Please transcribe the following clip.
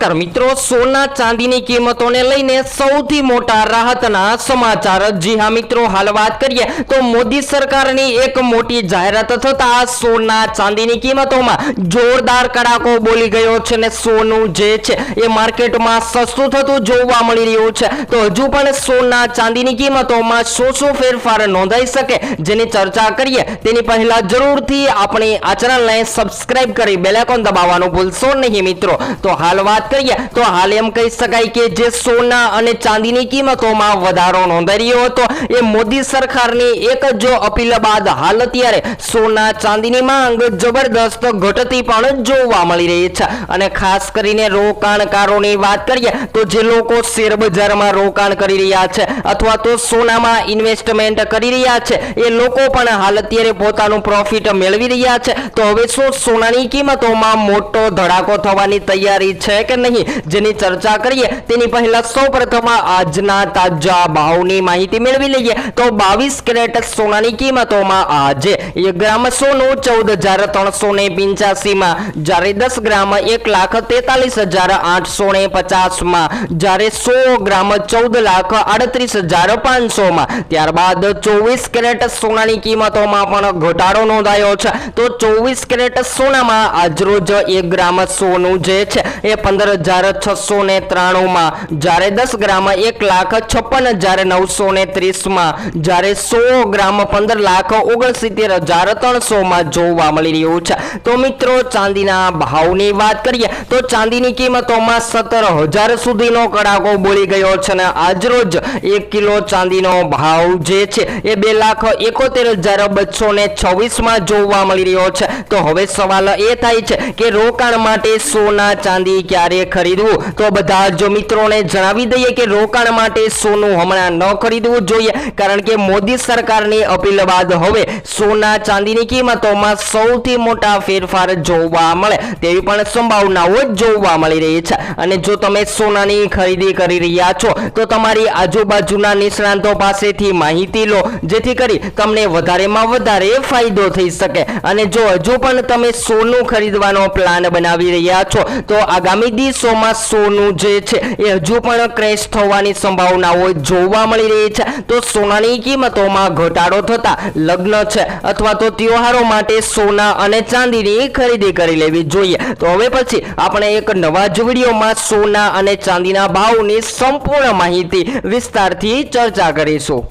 નમસ્કાર મિત્રો, સોના ચાંદીની કિંમતોને લઈને સૌથી મોટા રાહતના સમાચાર। જી હા મિત્રો, હાલ વાત કરીએ તો મોદી સરકારની એક મોટી જાહેરાત થતા સોના ચાંદીની કિંમતોમાં જોરદાર કડાકો બોલી ગયો છે ને સોનું જે છે એ માર્કેટમાં સસ્તું થતું જોવા મળી રહ્યું છે। તો હજુ પણ સોના ચાંદીની કિંમતોમાં શું ફેરફાર નોંધાઈ શકે જેની ચર્ચા કરીએ તેની પહેલા જરૂરથી આપણી આ ચેનલને સબસ્ક્રાઇબ કરી બેલ આઇકોન દબાવવાનું ભૂલશો નહીં મિત્રો। તો હાલ વાત કરીએ તો હાલ એમ કહી શકાય કે જે સોના અને ચાંદીની કિંમતોમાં વધારો નોંધાઈ રહ્યો હતો એ મોદી સરકારની એક જો અપીલ બાદ હાલ અત્યારે સોના ચાંદીની માંગ જબરદસ્ત ઘટતી પણ જોવા મળી રહી છે। અને ખાસ કરીને રોકાણકારોની વાત કરીએ તો જે લોકો શેર બજારમાં રોકાણ કરી રહ્યા છે અથવા તો સોનામાં ઇન્વેસ્ટમેન્ટ કરી રહ્યા છે એ લોકો પણ હાલ અત્યારે પોતાનું પ્રોફિટ મેળવી રહ્યા છે। તો હવે શું સોનાની કિંમતોમાં મોટો ધડાકો થવાની તૈયારી છે કે નહીં જેની ચર્ચા કરીએ તેની પહેલા સૌપ્રથમ આજના તાજા ભાવની માહિતી મેળવી લઈએ। તો 22 કેરેટ સોનાની કિંમતોમાં આજે 1 ગ્રામ સોનું 14,385 માં, જ્યારે 10 ગ્રામ 1,43,850 માં, જ્યારે 100 ગ્રામ 14,38,500 માં, ત્યારબાદ 24 કેરેટ સોનાની કિંમતોમાં પણ ઘટાડો નોંધાયો છે। તો 24 કેરેટ સોનામાં આજરોજ 1 ગ્રામ સોનું જે છે એ 15,693 માં, જ્યારે 10 ગ્રામ 1,56,930 માં, જ્યારે 100 ગ્રામ 15,69,300 માં જોવા મળી રહ્યું છે। તો મિત્રો ચાંદીના ભાવની વાત કરીએ તો ચાંદીની કિંમતોમાં 17,000 સુધીનો કડાકો બોલી ગયો છે અને આજરોજ 1 કિલો ચાંદીનો ભાવ જે છે એ 2,71,226 માં જોવા મળી રહ્યો છે। તો હવે સવાલ એ થાય છે કે રોકાણ માટે સોના ચાંદી ક્યારે ખરીદવું? તો બધા જો મિત્રોને જણાવી દઈએ કે રોકાણ માટે સોનું હમણાં ન ખરીદવું જોઈએ, કારણ કે મોદી સરકારની અપીલ બાદ હવે સોના ચાંદીની કિંમતોમાં સૌથી મોટા ફેરફાર જોવા મળે તેવી પણ સંભાવનાઓ જોવા મળી રહી છે। અને જો તમે સોનાની ખરીદી કરી રહ્યા છો તો તમારી આજુબાજુના નિષ્ણાંતો પાસેથી માહિતી લો, જેથી કરી તમને વધારેમાં વધારે ફાયદો થઈ શકે। અને જો હજુ પણ તમે સોનું ખરીદવાનો પ્લાન બનાવી રહ્યા છો તો આગામી દિવસોમાં સોનું જે છે એ હજુ પણ ક્રેશ થવાની સંભાવનાઓ જોવા મળી રહી છે। તો સોનાની કિંમતોમાં ઘટાડો થતા લગ્ન છે અથવા તો તહેવારો માટે સોના અને ચાંદીની ખરીદી કરી લેવી જોઈએ। તો હવે પછી આપણે એક નવા જ વિડીયોમાં સોના અને ચાંદીના ભાવની સંપૂર્ણ માહિતી વિસ્તારથી ચર્ચા કરીશું।